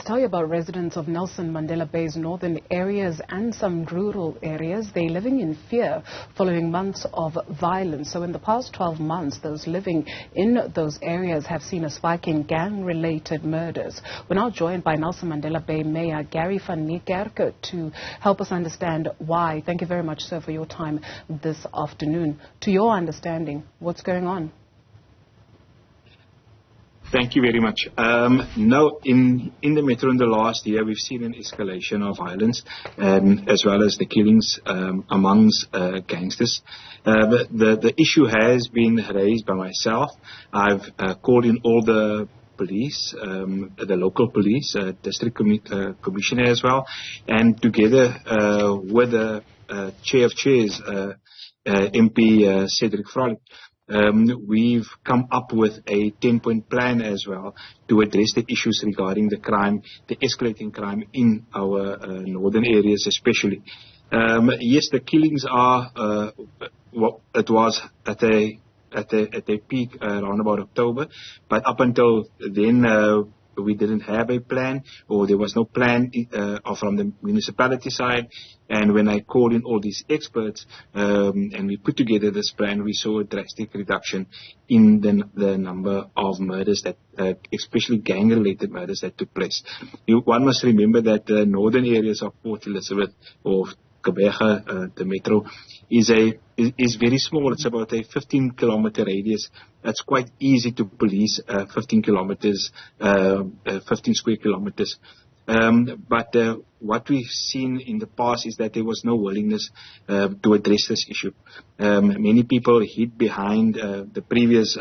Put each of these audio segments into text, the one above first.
tell you about residents of Nelson Mandela Bay's northern areas and some rural areas. They're living in fear following months of violence. So in the past 12 months, those living in those areas have seen a spike in gang-related murders. We're now joined by Nelson Mandela Bay Mayor Gary van Niekerk to help us understand why. Thank you very much, sir, for your time this afternoon. To your understanding, what's going on? Thank you very much. No, in the metro in the last year, we've seen an escalation of violence, as well as the killings amongst gangsters. The issue has been raised by myself. I've called in all the police, the local police, district commissioner as well, and together with the chair of chairs, MP Cedric Frolic, we've come up with a 10-point plan as well to address the issues regarding the crime, the escalating crime in our northern areas especially. Yes, the killings are, it was at a peak around about October, but up until then we didn't have a plan, or there was no plan from the municipality side. And when I called in all these experts and we put together this plan, we saw a drastic reduction in the number of murders, that especially gang-related murders that took place. One must remember that the northern areas of Port Elizabeth or Gqeberha, the metro, is very small. It's about a 15-kilometer radius. That's quite easy to police 15 kilometers, 15 square kilometers. But what we've seen in the past is that there was no willingness to address this issue. Many people hid behind the previous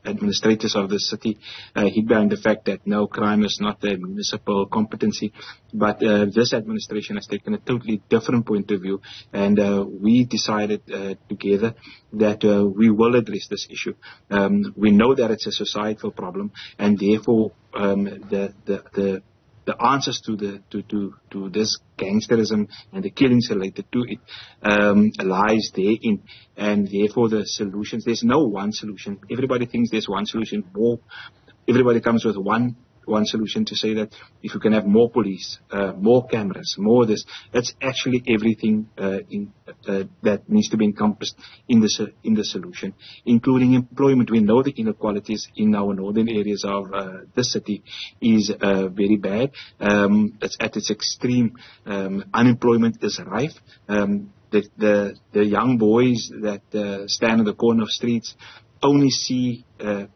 administrators of the city, hid behind the fact that no, crime is not a municipal competency. But this administration has taken a totally different point of view, and we decided together that we will address this issue. We know that it's a societal problem, and therefore the answers to this gangsterism and the killings related to it lies therein, and therefore the solutions. There's no one solution. Everybody thinks there's one solution. Everybody comes with one solution to say that if you can have more police, more cameras, more this. That's actually everything that needs to be encompassed in the solution, including employment. We know the inequalities in our northern areas of the city is very bad. It's at its extreme. Unemployment is rife. The young boys that stand on the corner of streets only see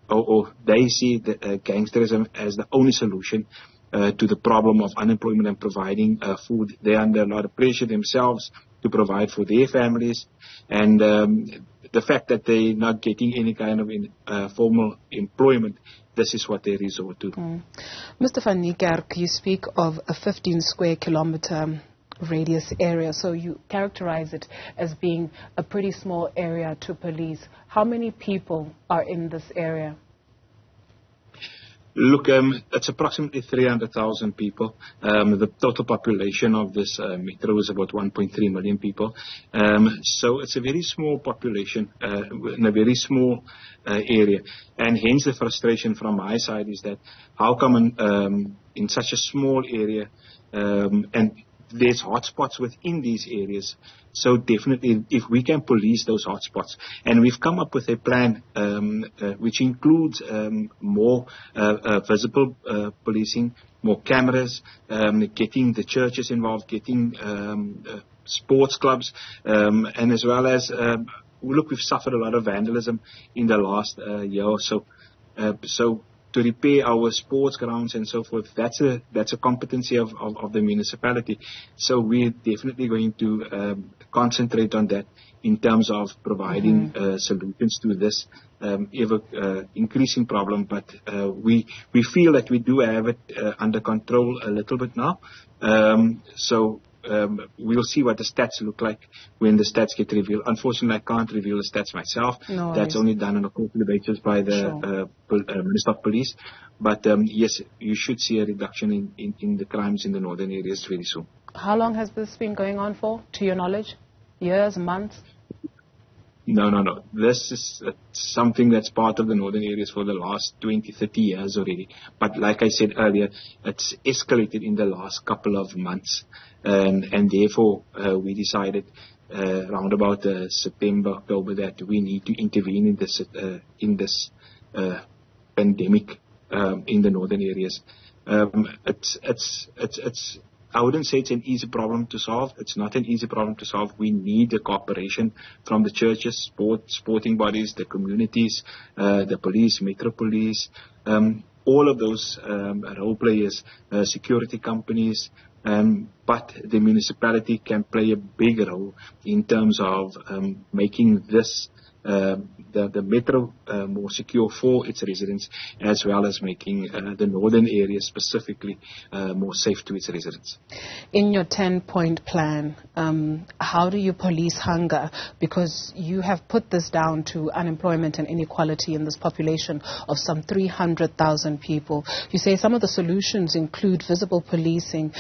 or they see the gangsterism as the only solution to the problem of unemployment and providing food. They're under a lot of pressure themselves to provide for their families, and the fact that they're not getting any kind of formal employment, this is what they resort to. Mr. van Niekerk, you speak of a 15 square kilometer radius area, so you characterize it as being a pretty small area to police. How many people are in this area? Look, it's approximately 300,000 people. The total population of this metro is about 1.3 million people. So it's a very small population in a very small area. And hence the frustration from my side is that how come in such a small area, and there's hotspots within these areas. So definitely, if we can police those hotspots, and we've come up with a plan which includes more visible policing, more cameras, getting the churches involved, getting sports clubs, and as well as look, we've suffered a lot of vandalism in the last year or so. So to repair our sports grounds and so forth, that's a competency of the municipality. So we're definitely going to concentrate on that in terms of providing solutions to this ever increasing problem. But we feel that we do have it under control a little bit now. So we'll see what the stats look like when the stats get revealed. Unfortunately, I can't reveal the stats myself. No, that's only done on a quarterly basis by the Minister of Police. But yes, you should see a reduction in the crimes in the northern areas very soon. How long has this been going on for, to your knowledge? Years, months? No. This is something that's part of the northern areas for the last 20, 30 years already. But like I said earlier, it's escalated in the last couple of months. And therefore, we decided around about September, October, that we need to intervene in this pandemic in the northern areas. I wouldn't say it's an easy problem to solve. It's not an easy problem to solve. We need the cooperation from the churches, sporting bodies, the communities, the police, Metro Police, all of those role players, security companies. But the municipality can play a big role in terms of making this the metro more secure for its residents, as well as making the northern area specifically more safe to its residents. In your 10-point plan, how do you police hunger? Because you have put this down to unemployment and inequality in this population of some 300,000 people. You say some of the solutions include visible policing,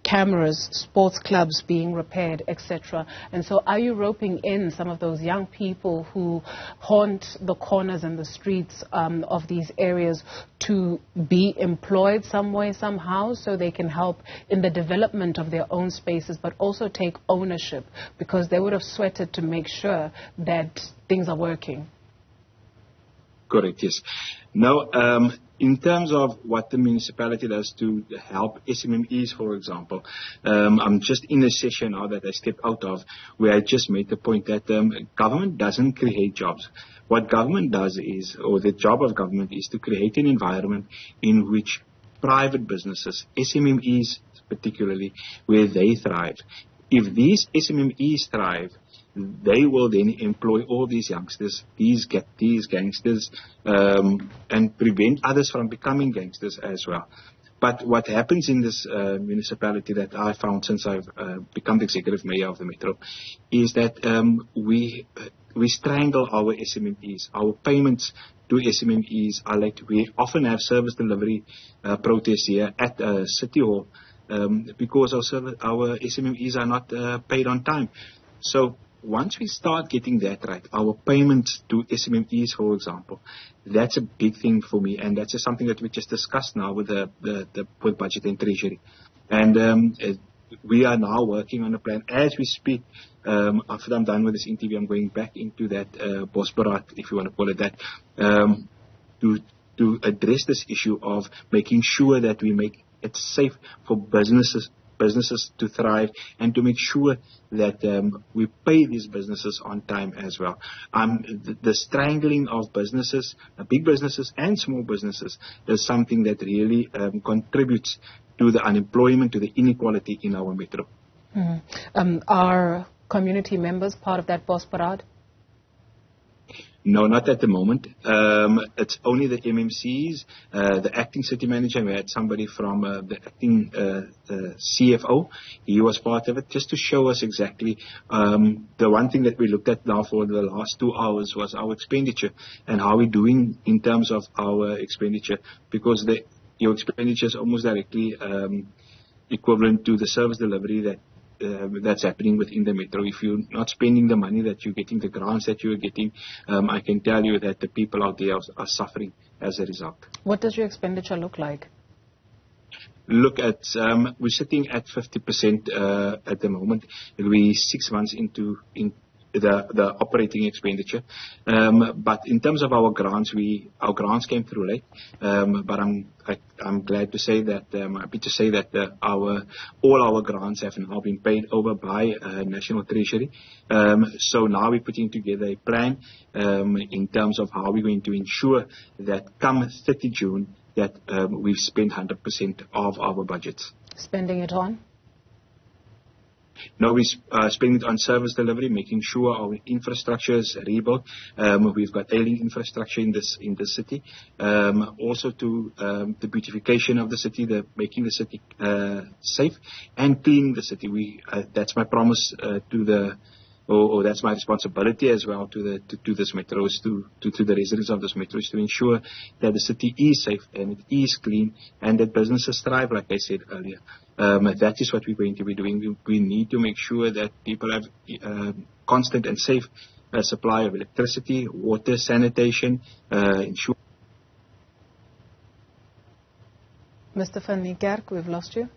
cameras, sports clubs being repaired, etc. And so are you roping in some of those young people who haunt the corners and the streets of these areas to be employed some way, somehow, so they can help in the development of their own spaces, but also take ownership, because they would have sweated to make sure that things are working? Correct, yes. Now, in terms of what the municipality does to help SMMEs, for example, I'm just in a session now that I stepped out of, where I just made the point that government doesn't create jobs. What government does is, or the job of government is to create an environment in which private businesses, SMMEs particularly, where they thrive. If these SMMEs thrive, they will then employ all these youngsters, these gangsters, and prevent others from becoming gangsters as well. But what happens in this municipality that I found since I've become the executive mayor of the Metro is that we strangle our SMMEs. Our payments to SMMEs are late. We often have service delivery protests here at City Hall because our SMMEs are not paid on time. So once we start getting that right, our payments to SMMEs, for example, that's a big thing for me, and that's just something that we just discussed now with with Budget and Treasury. And we are now working on a plan as we speak. After I'm done with this interview, I'm going back into that Bosberaad, if you want to call it that, to address this issue of making sure that we make it safe for businesses to thrive, and to make sure that we pay these businesses on time as well. The strangling of businesses, big businesses and small businesses, is something that really contributes to the unemployment, to the inequality in our metro. Are community members part of that Bosberaad? No, not at the moment. It's only the MMCs, the acting city manager. We had somebody from the acting CFO. He was part of it, just to show us exactly. The one thing that we looked at now for the last 2 hours was our expenditure and how we're doing in terms of our expenditure, because your expenditure is almost directly equivalent to the service delivery that's happening within the metro. If you're not spending the money that you're getting, the grants that you're getting, I can tell you that the people out there are suffering as a result. What does your expenditure look like? Look at, we're sitting at 50% at the moment. We're 6 months into the operating expenditure. But in terms of our grants, our grants came through late. But I'm glad to say that, happy to say that all our grants have now been paid over by National Treasury. So now we're putting together a plan in terms of how we're going to ensure that come 30 June that we've spent 100% of our budgets. Spending it on? No, we spend it on service delivery, making sure our infrastructure is rebuilt. We've got ailing infrastructure in this city. Also to the beautification of the city, making the city safe and cleaning the city. That's my promise or that's my responsibility as well to this metro, to the residents of this metro, is to ensure that the city is safe and it is clean and that businesses thrive, like I said earlier. That is what we're going to be doing. We need to make sure that people have constant and safe supply of electricity, water, sanitation, insurance. Mr. van Niekerk, we've lost you.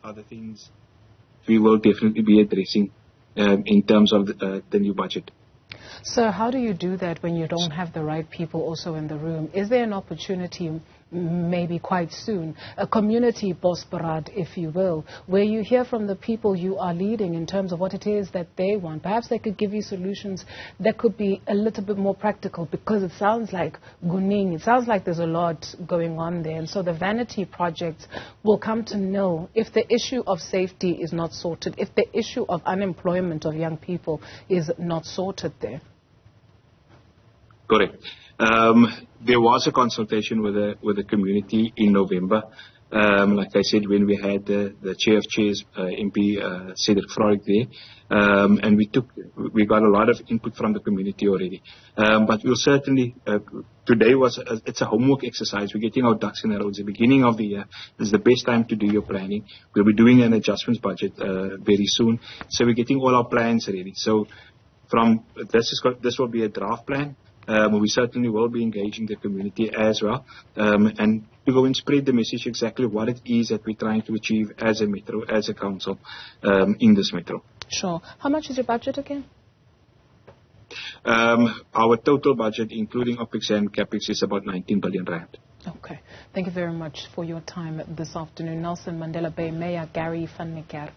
Other things we will definitely be addressing in terms of the new budget. So how do you do that when you don't have the right people also in the room? Is there an opportunity, maybe quite soon, a community boss parade, if you will, where you hear from the people you are leading in terms of what it is that they want? Perhaps they could give you solutions that could be a little bit more practical, because it sounds like Guning, it sounds like there's a lot going on there. And so the vanity projects will come to know if the issue of safety is not sorted, if the issue of unemployment of young people is not sorted there. Correct. There was a consultation with the community in November. Like I said, when we had the chair of chairs, MP Cedric Frorik there, and we got a lot of input from the community already. But we'll certainly, today it's a homework exercise. We're getting our ducks in a row. It's the beginning of the year. This is the best time to do your planning. We'll be doing an adjustments budget very soon. So we're getting all our plans ready. So this will be a draft plan. We certainly will be engaging the community as well, and to go and spread the message exactly what it is that we're trying to achieve as a metro, as a council, in this metro. Sure. How much is your budget again? Our total budget, including OPEX and CAPEX, is about 19 billion rand. Okay. Thank you very much for your time this afternoon. Nelson Mandela Bay Mayor Gary van Niekerk.